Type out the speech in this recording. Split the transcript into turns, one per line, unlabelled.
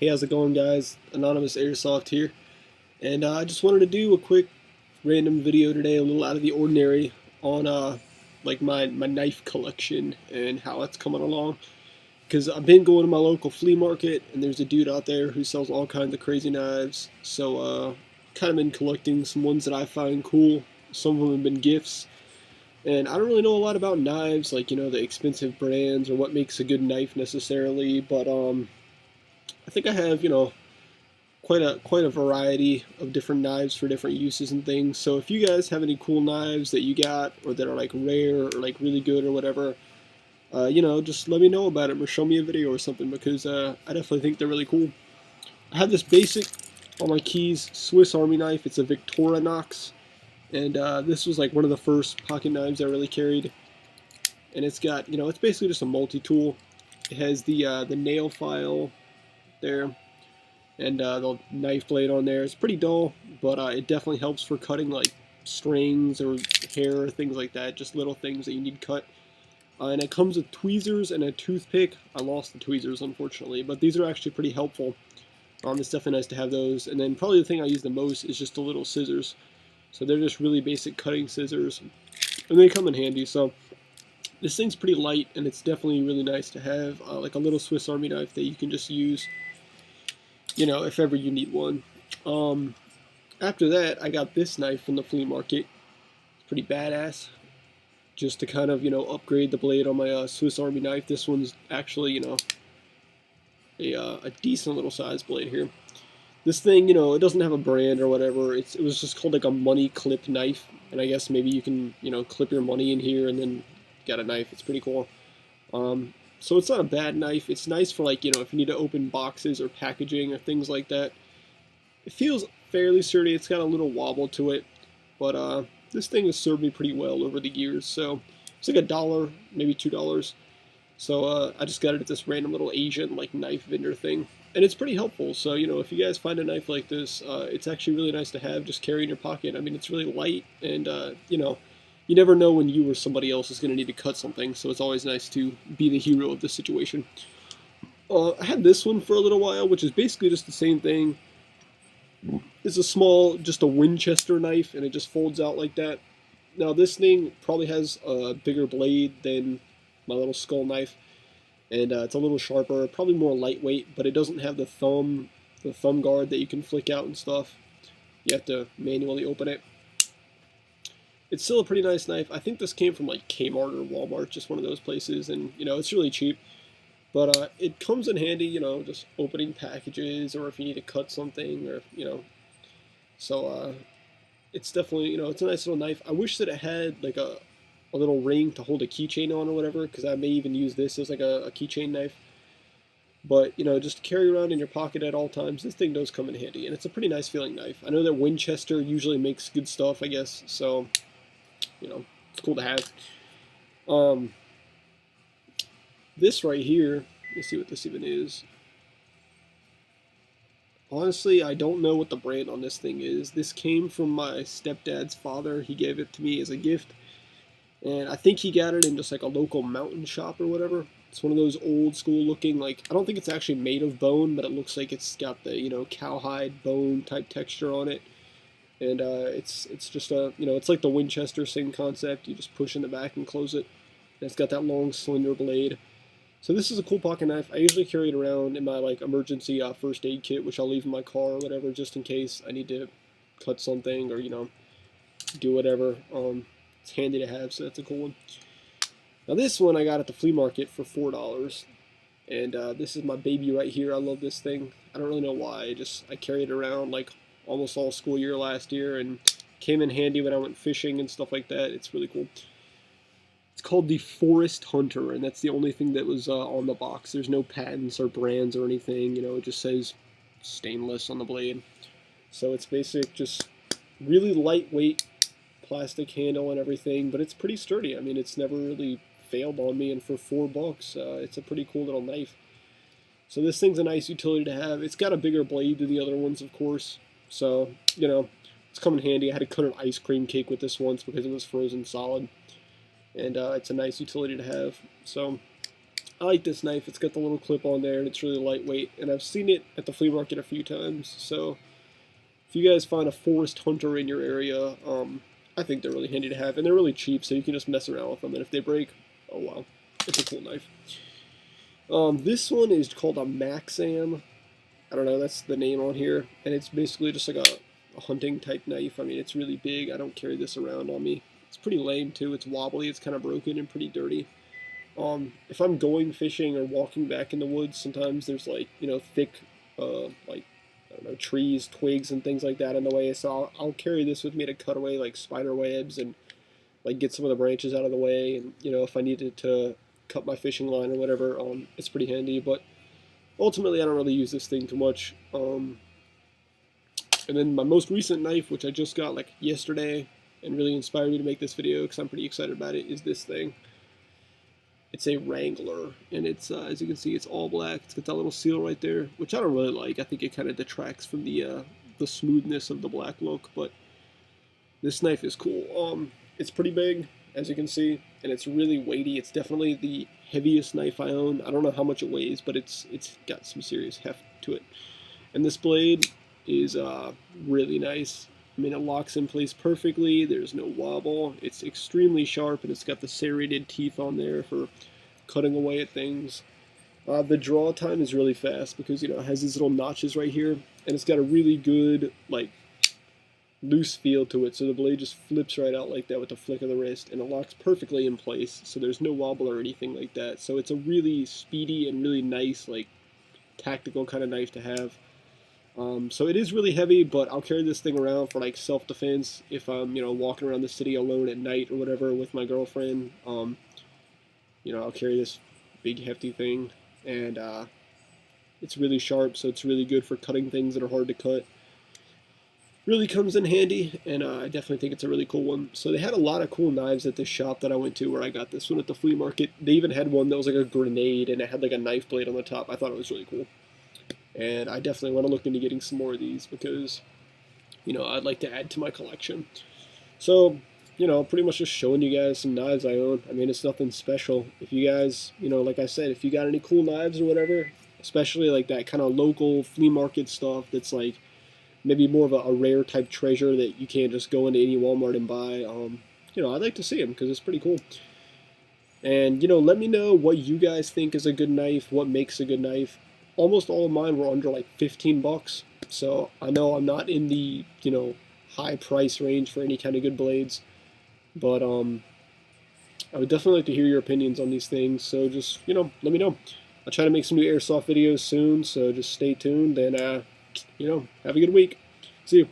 Hey, how's it going, guys? Anonymous Airsoft here, and I just wanted to do a quick random video today, a little out of the ordinary, on like my knife collection and how it's coming along. Because I've been going to my local flea market, and there's a dude out there who sells all kinds of crazy knives. So kind of been collecting some ones that I find cool. Some of them have been gifts, and I don't really know a lot about knives, like the expensive brands or what makes a good knife necessarily, but I think I have quite a variety of different knives for different uses and things. So if you guys have any cool knives that you got or that are like rare or like really good or whatever, just let me know about it or show me a video or something because I definitely think they're really cool. I have this basic on my keys Swiss Army knife. It's a Victorinox, and this was like one of the first pocket knives I really carried. And it's got it's basically just a multi-tool. It has the nail file there and the knife blade on there. It's pretty dull, but it definitely helps for cutting like strings or hair or things like that, just little things that you need cut. And it comes with tweezers and a toothpick. I lost the tweezers, unfortunately, but these are actually pretty helpful. It's definitely nice to have those. And then probably the thing I use the most is just the little scissors. So they're just really basic cutting scissors, and they come in handy. So this thing's pretty light, and it's definitely really nice to have like a little Swiss Army knife that you can just use if ever you need one. Um, After that, I got this knife from the flea market. It's pretty badass. Just to kind of, upgrade the blade on my Swiss Army knife. This one's actually, a decent little size blade here. This thing, it doesn't have a brand or whatever. It was just called like a money clip knife. And I guess maybe you can, clip your money in here and then get a knife. It's pretty cool. So it's not a bad knife. It's nice for like, if you need to open boxes or packaging or things like that. It feels fairly sturdy. It's got a little wobble to it, but this thing has served me pretty well over the years. So it's like $1, maybe $2. So I just got it at this random little Asian like knife vendor thing, and it's pretty helpful. So if you guys find a knife like this, it's actually really nice to have. Just carry in your pocket. I mean, it's really light, and you never know when you or somebody else is going to need to cut something. So it's always nice to be the hero of the situation. I had this one for a little while, which is basically just the same thing. It's a small, just a Winchester knife, and it just folds out like that. Now this thing probably has a bigger blade than my little skull knife, and it's a little sharper, probably more lightweight, but it doesn't have the thumb guard that you can flick out and stuff. You have to manually open it. It's still a pretty nice knife. I think this came from like Kmart or Walmart, just one of those places, and it's really cheap. But it comes in handy, just opening packages or if you need to cut something or, So it's definitely, it's a nice little knife. I wish that it had like a little ring to hold a keychain on or whatever, because I may even use this as like a keychain knife. But, just carry around in your pocket at all times. This thing does come in handy, and it's a pretty nice feeling knife. I know that Winchester usually makes good stuff, I guess, so, it's cool to have. Um, This right here, let's see what this even is. Honestly, I don't know what the brand on this thing is. This came from my stepdad's father. He gave it to me as a gift. And I think he got it in just like a local mountain shop or whatever. It's one of those old school looking, like, I don't think it's actually made of bone, but it looks like it's got the, cowhide bone type texture on it. And it's just it's like the Winchester same concept. You just push in the back and close it. And it's got that long slender blade. So this is a cool pocket knife. I usually carry it around in my like emergency first aid kit, which I'll leave in my car or whatever, just in case I need to cut something or do whatever. It's handy to have, so that's a cool one. Now this one I got at the flea market for $4, and this is my baby right here. I love this thing. I don't really know why. I carried it around like almost all school year last year, and came in handy when I went fishing and stuff like that. It's really cool. It's called the Forest Hunter, and that's the only thing that was on the box. There's no patents or brands or anything. It just says stainless on the blade. So it's basic, just really lightweight plastic handle and everything, but it's pretty sturdy. I mean, it's never really failed on me, and for $4, it's a pretty cool little knife. So this thing's a nice utility to have. It's got a bigger blade than the other ones, of course. So, it's come in handy. I had to cut an ice cream cake with this once because it was frozen solid. And it's a nice utility to have. So I like this knife. It's got the little clip on there, and it's really lightweight. And I've seen it at the flea market a few times. So if you guys find a Forest Hunter in your area, I think they're really handy to have, and they're really cheap, so you can just mess around with them. And if they break, oh wow, it's a cool knife. This one is called a Maxam. I don't know, that's the name on here, and it's basically just like a hunting type knife. I mean, it's really big. I don't carry this around on me. It's pretty lame too. It's wobbly. It's kind of broken and pretty dirty. If I'm going fishing or walking back in the woods, sometimes there's like, you know, thick, like, I don't know, trees, twigs, and things like that in the way. So I'll carry this with me to cut away like spider webs and like get some of the branches out of the way. And you know, if I needed to cut my fishing line or whatever, it's pretty handy. But ultimately, I don't really use this thing too much. And then my most recent knife, which I just got like yesterday, and really inspired me to make this video because I'm pretty excited about it, is this thing. It's a Wrangler, and it's, as you can see, it's all black. It's got that little seal right there, which I don't really like. I think it kind of detracts from the smoothness of the black look, but this knife is cool. It's pretty big, as you can see, and it's really weighty. It's definitely the heaviest knife I own. I don't know how much it weighs, but it's got some serious heft to it. And this blade is really nice. I mean, it locks in place perfectly. There's no wobble. It's extremely sharp, and it's got the serrated teeth on there for cutting away at things. The draw time is really fast because, you know, it has these little notches right here, and it's got a really good, like, loose feel to it. So the blade just flips right out like that with the flick of the wrist, and it locks perfectly in place. So there's no wobble or anything like that. So it's a really speedy and really nice, like, tactical kind of knife to have. So it is really heavy, but I'll carry this thing around for like self-defense if I'm, you know, walking around the city alone at night or whatever with my girlfriend. You know, I'll carry this big hefty thing, and it's really sharp, so it's really good for cutting things that are hard to cut. Really comes in handy, and I definitely think it's a really cool one. So they had a lot of cool knives at this shop that I went to where I got this one at the flea market. They even had one that was like a grenade, and it had like a knife blade on the top. I thought it was really cool. And I definitely want to look into getting some more of these because, you know, I'd like to add to my collection. So, you know, pretty much just showing you guys some knives I own. I mean, it's nothing special. If you guys, you know, like I said, if you got any cool knives or whatever, especially like that kind of local flea market stuff that's like maybe more of a rare type treasure that you can't just go into any Walmart and buy, you know, I'd like to see them because it's pretty cool. And, you know, let me know what you guys think is a good knife, what makes a good knife. Almost all of mine were under like 15 bucks, so I know I'm not in the, you know, high price range for any kind of good blades, but I would definitely like to hear your opinions on these things, so just, you know, let me know. I'll try to make some new airsoft videos soon, so just stay tuned, and, you know, have a good week. See you.